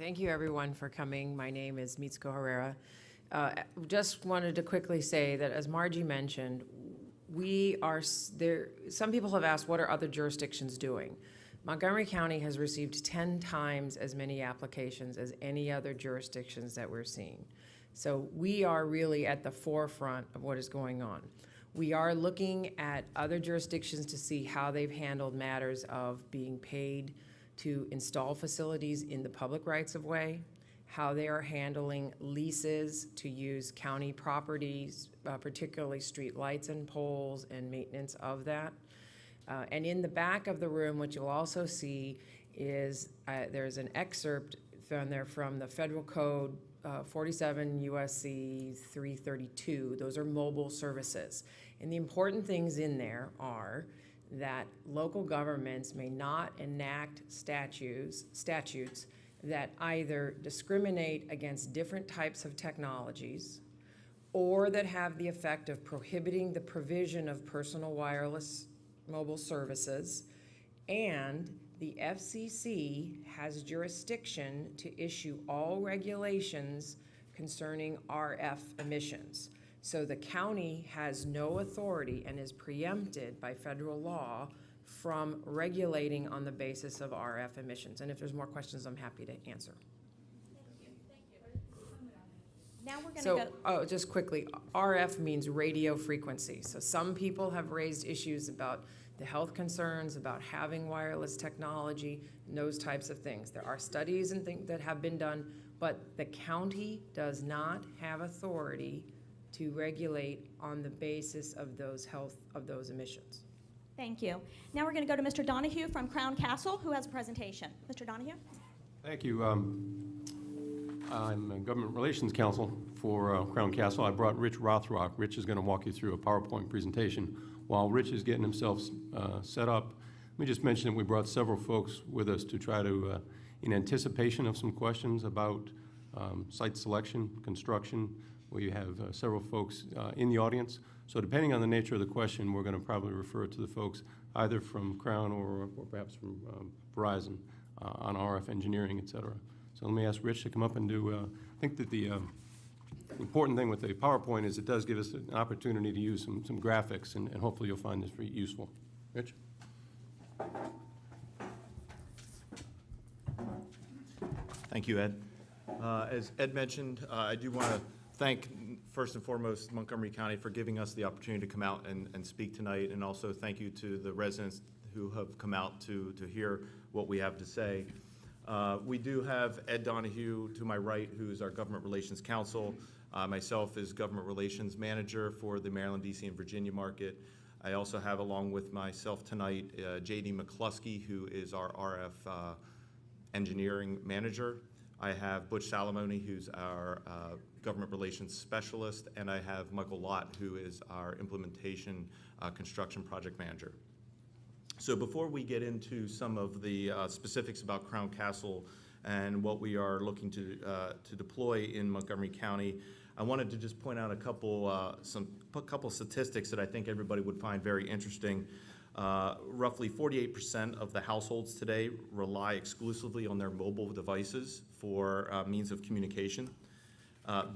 Thank you, everyone, for coming. My name is Mitsuko Herrera. Just wanted to quickly say that, as Margie mentioned, we are there. Some people have asked, what are other jurisdictions doing? Montgomery County has received 10 times as many applications as any other jurisdictions that we're seeing. So we are really at the forefront of what is going on. We are looking at other jurisdictions to see how they've handled matters of being paid to install facilities in the public rights of way, how they are handling leases to use county properties, particularly street lights and poles and maintenance of that. And in the back of the room, what you'll also see is there's an excerpt from there from the Federal Code 47 USC 332. Those are mobile services. And the important things in there are that local governments may not enact statutes that either discriminate against different types of technologies or that have the effect of prohibiting the provision of personal wireless mobile services, and the FCC has jurisdiction to issue all regulations concerning RF emissions. So the county has no authority and is preempted by federal law from regulating on the basis of RF emissions. And if there's more questions, I'm happy to answer. Now we're going to go. Just quickly, RF means radio frequency. So some people have raised issues about the health concerns, about having wireless technology, and those types of things. There are studies and things that have been done, but the county does not have authority to regulate on the basis of those emissions. Thank you. Now we're going to go to Mr. Donahue from Crown Castle, who has a presentation. Mr. Donahue? Thank you. I'm a government relations counsel for Crown Castle. I brought Rich Rothrock. Rich is going to walk you through a PowerPoint presentation. While Rich is getting himself set up, let me just mention that we brought several folks with us to try to, in anticipation of some questions about site selection, construction. We have several folks in the audience. So depending on the nature of the question, we're going to probably refer to the folks either from Crown or perhaps from Verizon on RF engineering, et cetera. So let me ask Rich to come up and do, I think that the important thing with the PowerPoint is it does give us an opportunity to use some graphics, and hopefully you'll find this very useful. Rich? Thank you, Ed. As Ed mentioned, I do want to thank, first and foremost, Montgomery County for giving us the opportunity to come out and speak tonight, and also thank you to the residents who have come out to hear what we have to say. We do have Ed Donahue to my right, who is our Government Relations Counsel. Myself is Government Relations Manager for the Maryland, DC, and Virginia market. I also have, along with myself tonight, J.D. McCluskey, who is our RF Engineering Manager. I have Butch Salamone, who's our Government Relations Specialist, and I have Michael Lott, who is our Implementation Construction Project Manager. So before we get into some of the specifics about Crown Castle and what we are looking to deploy in Montgomery County, I wanted to just point out a couple statistics that I think everybody would find very interesting. Roughly 48% of the households today rely exclusively on their mobile devices for means of communication.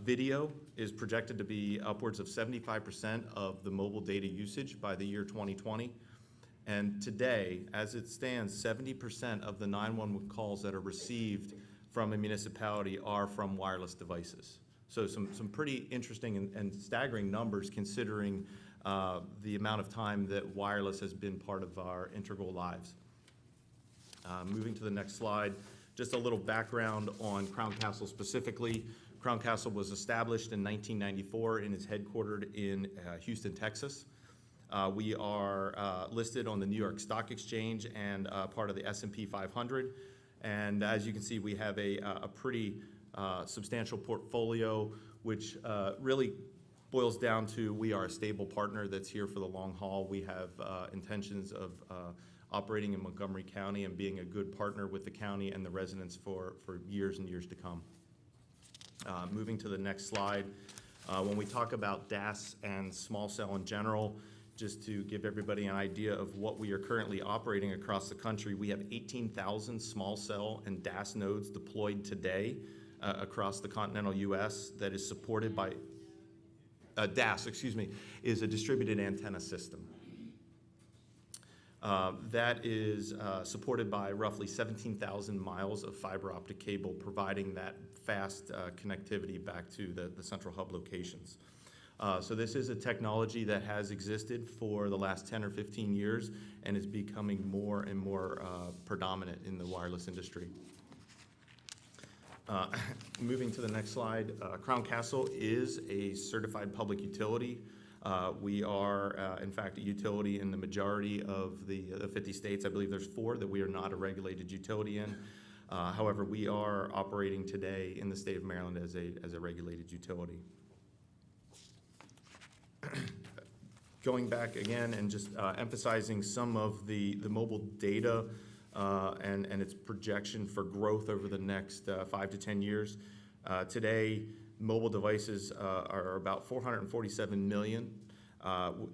Video is projected to be upwards of 75% of the mobile data usage by the year 2020. And today, as it stands, 70% of the 911 calls that are received from a municipality are from wireless devices. So some pretty interesting and staggering numbers, considering the amount of time that wireless has been part of our integral lives. Moving to the next slide, just a little background on Crown Castle specifically. Crown Castle was established in 1994 and is headquartered in Houston, Texas. We are listed on the New York Stock Exchange and part of the S&P 500. And as you can see, we have a pretty substantial portfolio, which really boils down to we are a stable partner that's here for the long haul. We have intentions of operating in Montgomery County and being a good partner with the county and the residents for years and years to come. Moving to the next slide, when we talk about DAS and small cell in general, just to give everybody an idea of what we are currently operating across the country, we have 18,000 small cell and DAS nodes deployed today across the continental U.S. that is supported by, DAS, excuse me, is a distributed antenna system. That is supported by roughly 17,000 miles of fiber optic cable, providing that fast connectivity back to the central hub locations. So this is a technology that has existed for the last 10 or 15 years and is becoming more and more predominant in the wireless industry. Moving to the next slide, Crown Castle is a certified public utility. We are, in fact, a utility in the majority of the 50 states. I believe there's 4 that we are not a regulated utility in. However, we are operating today in the state of Maryland as a regulated utility. Going back again and just emphasizing some of the mobile data and its projection for growth over the next 5 to 10 years. Today, mobile devices are about 447 million.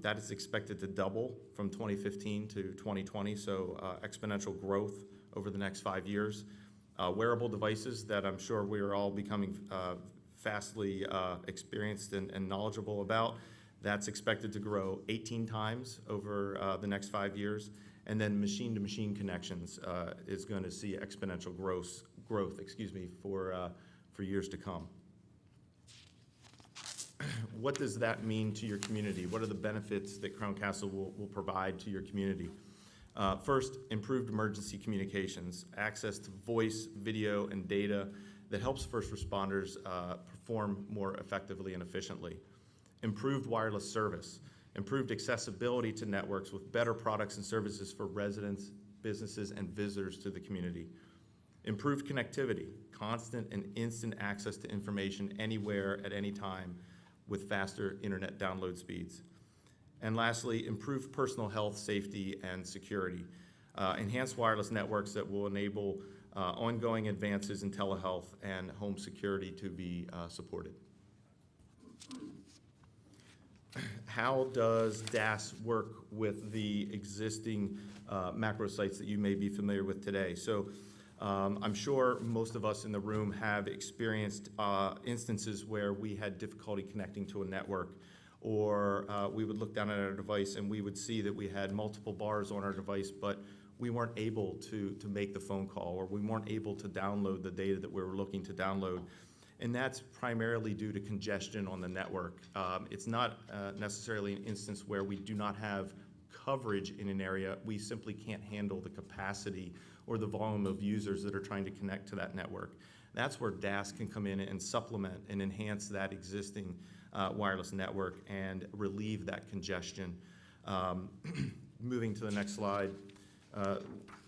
That is expected to double from 2015 to 2020, so exponential growth over the next 5 years. Wearable devices that I'm sure we are all becoming fastly experienced and knowledgeable about, that's expected to grow 18 times over the next 5 years. And then machine-to-machine connections is going to see exponential growth for years to come. What does that mean to your community? What are the benefits that Crown Castle will provide to your community? First, improved emergency communications, access to voice, video, and data that helps first responders perform more effectively and efficiently. Improved wireless service, improved accessibility to networks with better products and services for residents, businesses, and visitors to the community. Improved connectivity, constant and instant access to information anywhere at any time with faster internet download speeds. And lastly, improved personal health, safety, and security. Enhanced wireless networks that will enable ongoing advances in telehealth and home security to be supported. How does DAS work with the existing macro sites that you may be familiar with today? So I'm sure most of us in the room have experienced instances where we had difficulty connecting to a network, or we would look down at our device and we would see that we had multiple bars on our device, but we weren't able to make the phone call, or we weren't able to download the data that we were looking to download. And that's primarily due to congestion on the network. It's not necessarily an instance where we do not have coverage in an area. We simply can't handle the capacity or the volume of users that are trying to connect to that network. That's where DAS can come in and supplement and enhance that existing wireless network and relieve that congestion. Moving to the next slide.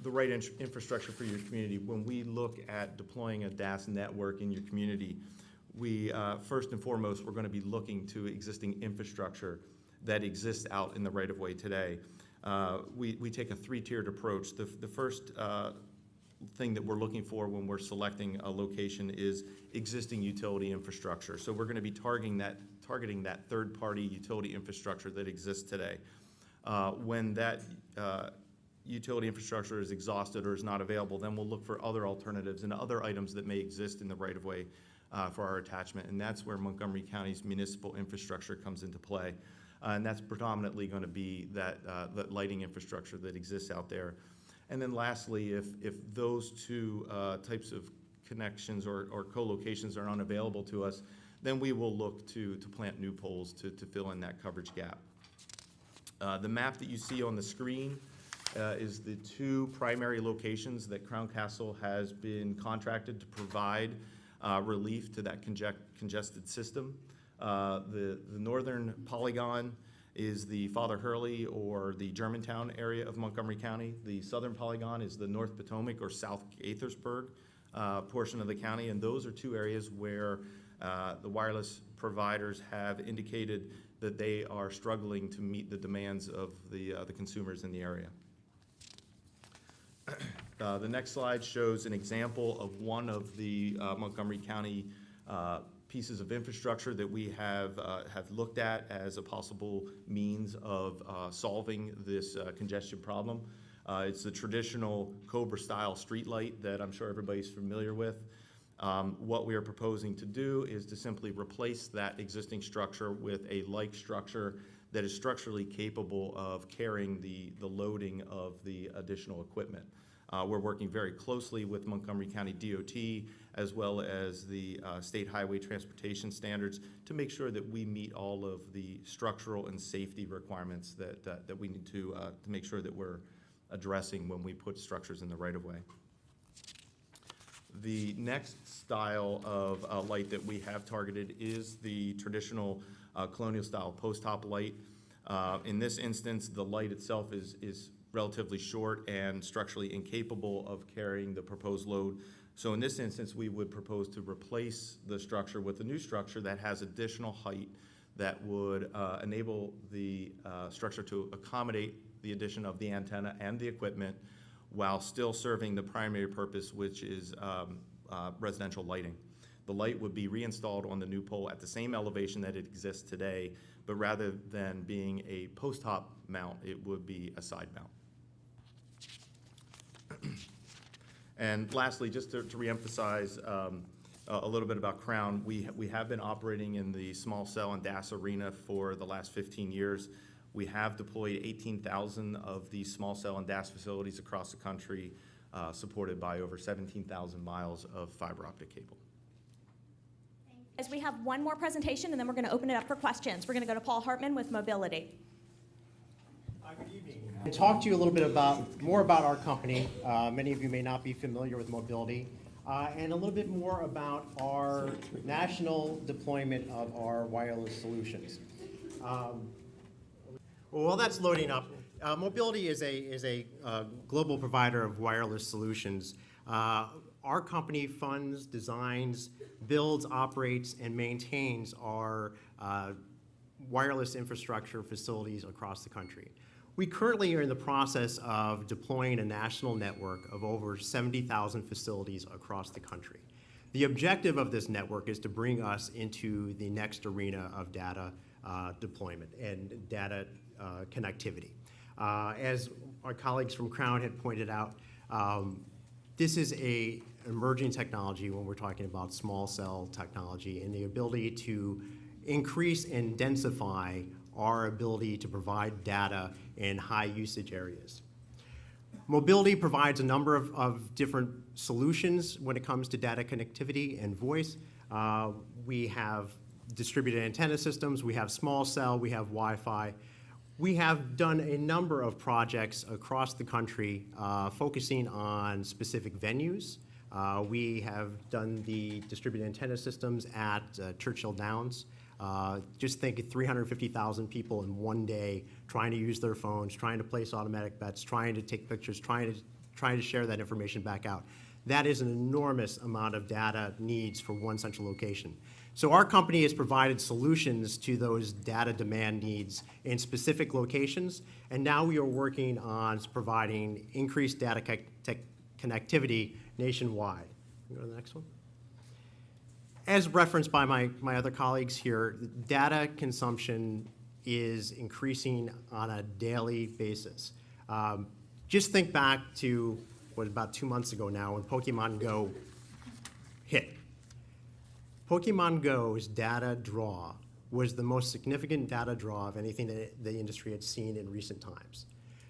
The right infrastructure for your community. When we look at deploying a DAS network in your community, we first and foremost, we're going to be looking to existing infrastructure that exists out in the right-of-way today. We take a 3-tiered approach. The first thing that we're looking for when we're selecting a location is existing utility infrastructure. So we're going to be targeting that third-party utility infrastructure that exists today. When that utility infrastructure is exhausted or is not available, then we'll look for other alternatives and other items that may exist in the right-of-way for our attachment, and that's where Montgomery County's municipal infrastructure comes into play. And that's predominantly going to be that lighting infrastructure that exists out there. And then lastly, if those two types of connections or co-locations are unavailable to us, then we will look to plant new poles to fill in that coverage gap. The map that you see on the screen is the 2 primary locations that Crown Castle has been contracted to provide relief to that congested system. The northern polygon is the Father Hurley or the Germantown area of Montgomery County. The southern polygon is the North Potomac or South Gaithersburg portion of the county, and those are 2 areas where the wireless providers have indicated that they are struggling to meet the demands of the consumers in the area. The next slide shows an example of one of the Montgomery County pieces of infrastructure that we have looked at as a possible means of solving this congestion problem. It's the traditional Cobra-style streetlight that I'm sure everybody's familiar with. What we are proposing to do is to simply replace that existing structure with a like structure that is structurally capable of carrying the loading of the additional equipment. We're working very closely with Montgomery County DOT as well as the State Highway Transportation Standards to make sure that we meet all of the structural and safety requirements that we need to make sure that we're addressing when we put structures in the right-of-way. The next style of light that we have targeted is the traditional colonial-style post-top light. In this instance, the light itself is relatively short and structurally incapable of carrying the proposed load. So in this instance, we would propose to replace the structure with a new structure that has additional height that would enable the structure to accommodate the addition of the antenna and the equipment while still serving the primary purpose, which is residential lighting. The light would be reinstalled on the new pole at the same elevation that it exists today, but rather than being a post-top mount, it would be a side mount. And lastly, just to reemphasize a little bit about Crown, we have been operating in the small cell and DAS arena for the last 15 years. We have deployed 18,000 of these small cell and DAS facilities across the country, supported by over 17,000 miles of fiber optic cable. As we have one more presentation, and then we're going to open it up for questions. We're going to go to Paul Hartman with Mobility. Good evening. And talk to you a little bit more about our company. Many of you may not be familiar with Mobility, and a little bit more about our national deployment of our wireless solutions. While that's loading up, Mobility is a global provider of wireless solutions. Our company funds, designs, builds, operates, and maintains our wireless infrastructure facilities across the country. We currently are in the process of deploying a national network of over 70,000 facilities across the country. The objective of this network is to bring us into the next arena of data deployment and data connectivity. As our colleagues from Crown had pointed out, this is an emerging technology when we're talking about small cell technology and the ability to increase and densify our ability to provide data in high usage areas. Mobility provides a number of different solutions when it comes to data connectivity and voice. We have distributed antenna systems, we have small cell, we have Wi-Fi. We have done a number of projects across the country focusing on specific venues. We have done the distributed antenna systems at Churchill Downs. Just think of 350,000 people in one day trying to use their phones, trying to place automatic bets, trying to take pictures, trying to share that information back out. That is an enormous amount of data needs for one central location. So our company has provided solutions to those data demand needs in specific locations, and now we are working on providing increased data connectivity nationwide. Can we go to the next one? As referenced by my other colleagues here, data consumption is increasing on a daily basis. Just think back to about 2 months ago now when Pokemon Go hit. Pokemon Go's data draw was the most significant data draw of anything that the industry had seen in recent times.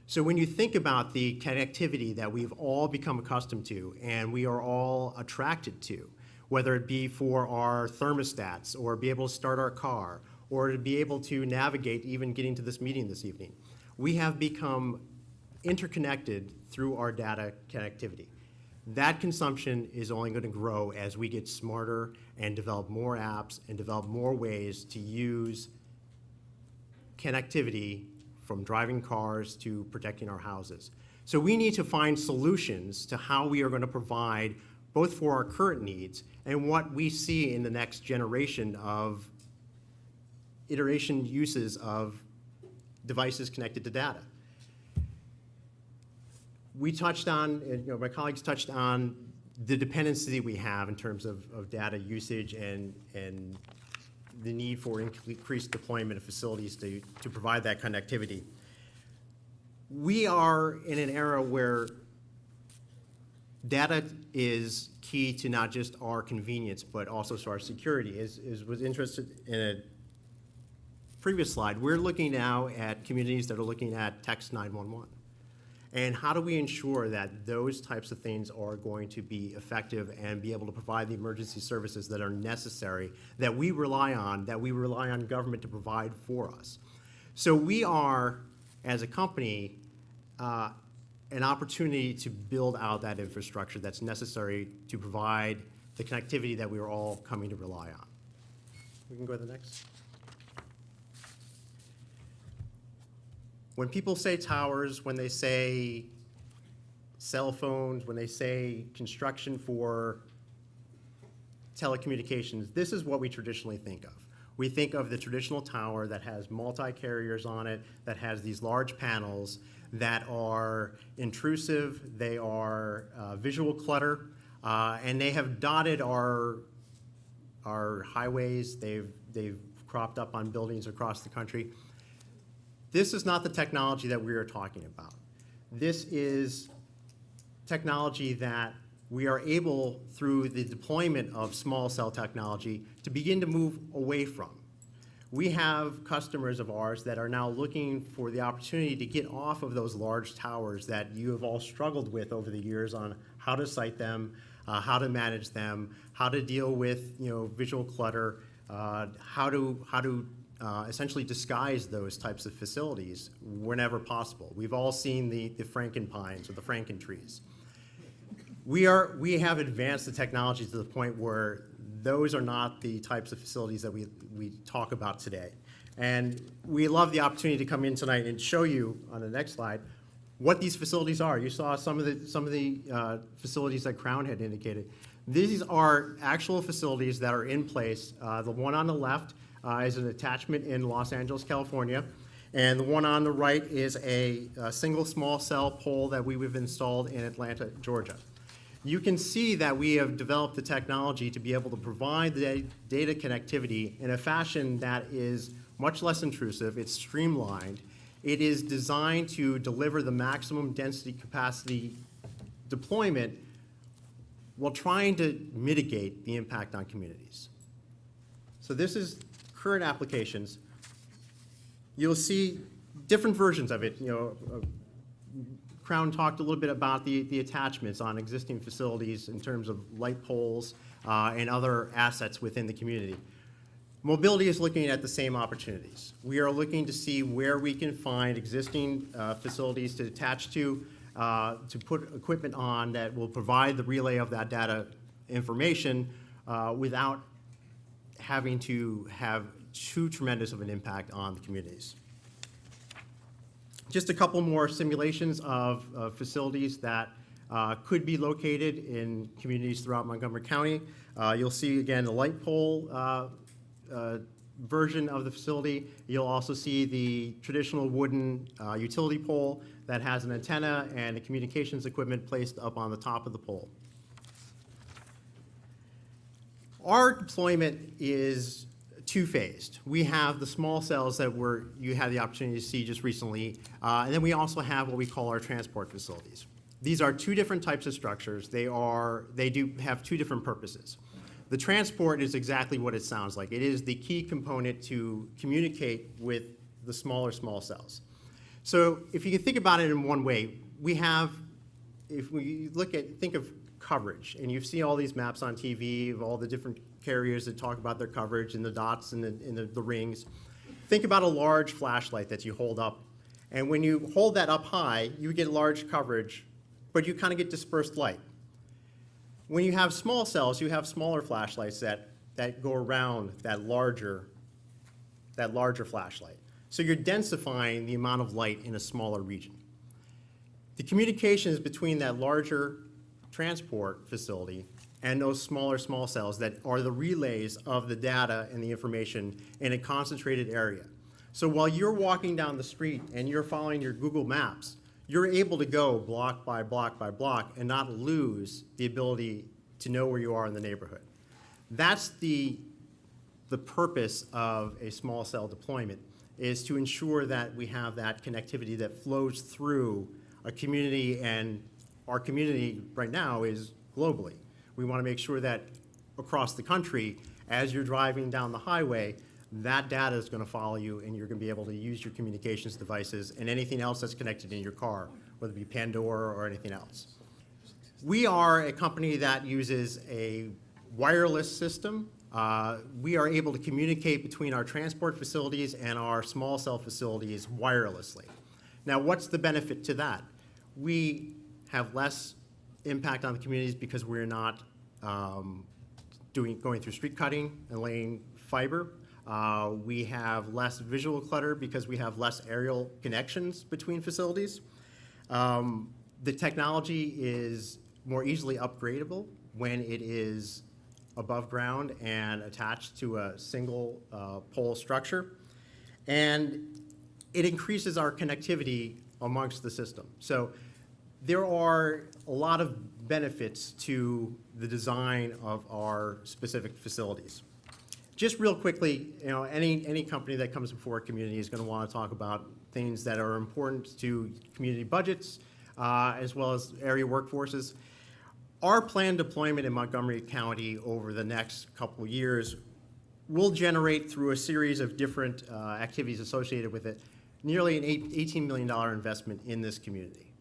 So when you think about the connectivity that we've all become accustomed to and we are all attracted to, whether it be for our thermostats or be able to start our car or to be able to navigate even getting to this meeting this evening, we have become interconnected through our data connectivity. That consumption is only going to grow as we get smarter and develop more apps and develop more ways to use connectivity from driving cars to protecting our houses. So we need to find solutions to how we are going to provide both for our current needs and what we see in the next generation of iteration uses of devices connected to data. We touched on, my colleagues touched on the dependency we have in terms of data usage and the need for increased deployment of facilities to provide that connectivity. We are in an era where data is key to not just our convenience, but also to our security. As was interested in a previous slide, we're looking now at communities that are looking at text 911. And how do we ensure that those types of things are going to be effective and be able to provide the emergency services that are necessary, that we rely on government to provide for us? So we are, as a company, an opportunity to build out that infrastructure that's necessary to provide the connectivity that we are all coming to rely on. We can go to the next. When people say towers, when they say cell phones, when they say construction for telecommunications, this is what we traditionally think of. We think of the traditional tower that has multi-carriers on it, that has these large panels that are intrusive, they are visual clutter, and they have dotted our highways, they've cropped up on buildings across the country. This is not the technology that we are talking about. This is technology that we are able, through the deployment of small cell technology, to begin to move away from. We have customers of ours that are now looking for the opportunity to get off of those large towers that you have all struggled with over the years on how to site them, how to manage them, how to deal with visual clutter, how to essentially disguise those types of facilities whenever possible. We've all seen the Frankenpines or the Frankentrees. We have advanced the technology to the point where those are not the types of facilities that we talk about today. And we love the opportunity to come in tonight and show you on the next slide what these facilities are. You saw some of the facilities that Crown had indicated. These are actual facilities that are in place. The one on the left is an attachment in Los Angeles, California. And the one on the right is a single small cell pole that we have installed in Atlanta, Georgia. You can see that we have developed the technology to be able to provide the data connectivity in a fashion that is much less intrusive, it's streamlined, it is designed to deliver the maximum density capacity deployment while trying to mitigate the impact on communities. So this is current applications. You'll see different versions of it. Crown talked a little bit about the attachments on existing facilities in terms of light poles and other assets within the community. Mobility is looking at the same opportunities. We are looking to see where we can find existing facilities to attach to put equipment on that will provide the relay of that data information without having to have too tremendous of an impact on the communities. Just a couple more simulations of facilities that could be located in communities throughout Montgomery County. You'll see, again, the light pole version of the facility. You'll also see the traditional wooden utility pole that has an antenna and the communications equipment placed up on the top of the pole. Our deployment is two-phased. We have the small cells that you had the opportunity to see just recently, and then we also have what we call our transport facilities. These are two different types of structures. They do have two different purposes. The transport is exactly what it sounds like. It is the key component to communicate with the smaller small cells. So if you can think about it in one way, if we think of coverage, and you see all these maps on TV of all the different carriers that talk about their coverage and the dots and the rings. Think about a large flashlight that you hold up. And when you hold that up high, you get large coverage, but you kind of get dispersed light. When you have small cells, you have smaller flashlights that go around that larger flashlight. So you're densifying the amount of light in a smaller region. The communications between that larger transport facility and those smaller small cells that are the relays of the data and the information in a concentrated area. So while you're walking down the street and you're following your Google Maps, you're able to go block by block by block and not lose the ability to know where you are in the neighborhood. That's the purpose of a small cell deployment, is to ensure that we have that connectivity that flows through a community, and our community right now is globally. We want to make sure that across the country, as you're driving down the highway, that data is going to follow you, and you're going to be able to use your communications devices and anything else that's connected in your car, whether it be Pandora or anything else. We are a company that uses a wireless system. We are able to communicate between our transport facilities and our small cell facilities wirelessly. Now, what's the benefit to that? We have less impact on the communities because we're not going through street cutting and laying fiber. We have less visual clutter because we have less aerial connections between facilities. The technology is more easily upgradable when it is above ground and attached to a single pole structure. And it increases our connectivity amongst the system. So there are a lot of benefits to the design of our specific facilities. Just real quickly, any company that comes before a community is going to want to talk about things that are important to community budgets, as well as area workforces. Our planned deployment in Montgomery County over the next couple of years will generate, through a series of different activities associated with it, nearly an $18 million investment in this community.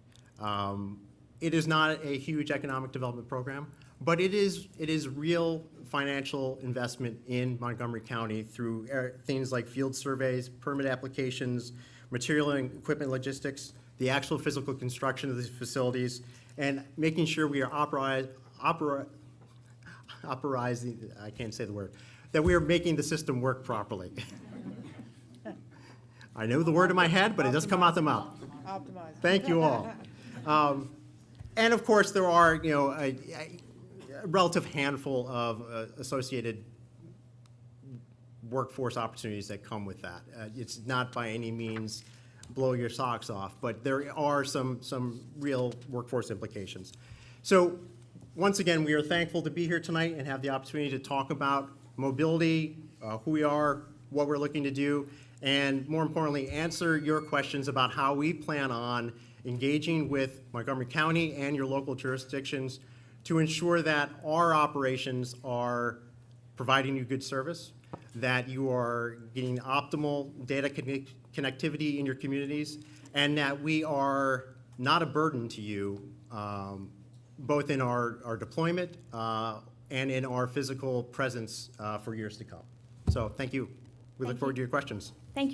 It is not a huge economic development program, but it is real financial investment in Montgomery County through things like field surveys, permit applications, material and equipment logistics, the actual physical construction of these facilities, and making sure we are I can't say the word, that we are making the system work properly. I know the word in my head, but it doesn't come out the mouth. Optimize. Thank you all. And of course, there are, a relative handful of associated workforce opportunities that come with that. It's not by any means blow your socks off, but there are some real workforce implications. So once again, we are thankful to be here tonight and have the opportunity to talk about mobility, who we are, what we're looking to do, and more importantly, answer your questions about how we plan on engaging with Montgomery County and your local jurisdictions to ensure that our operations are providing you good service, that you are getting optimal data connectivity in your communities, and that we are not a burden to you, both in our deployment and in our physical presence for years to come. So thank you. We look forward to your questions.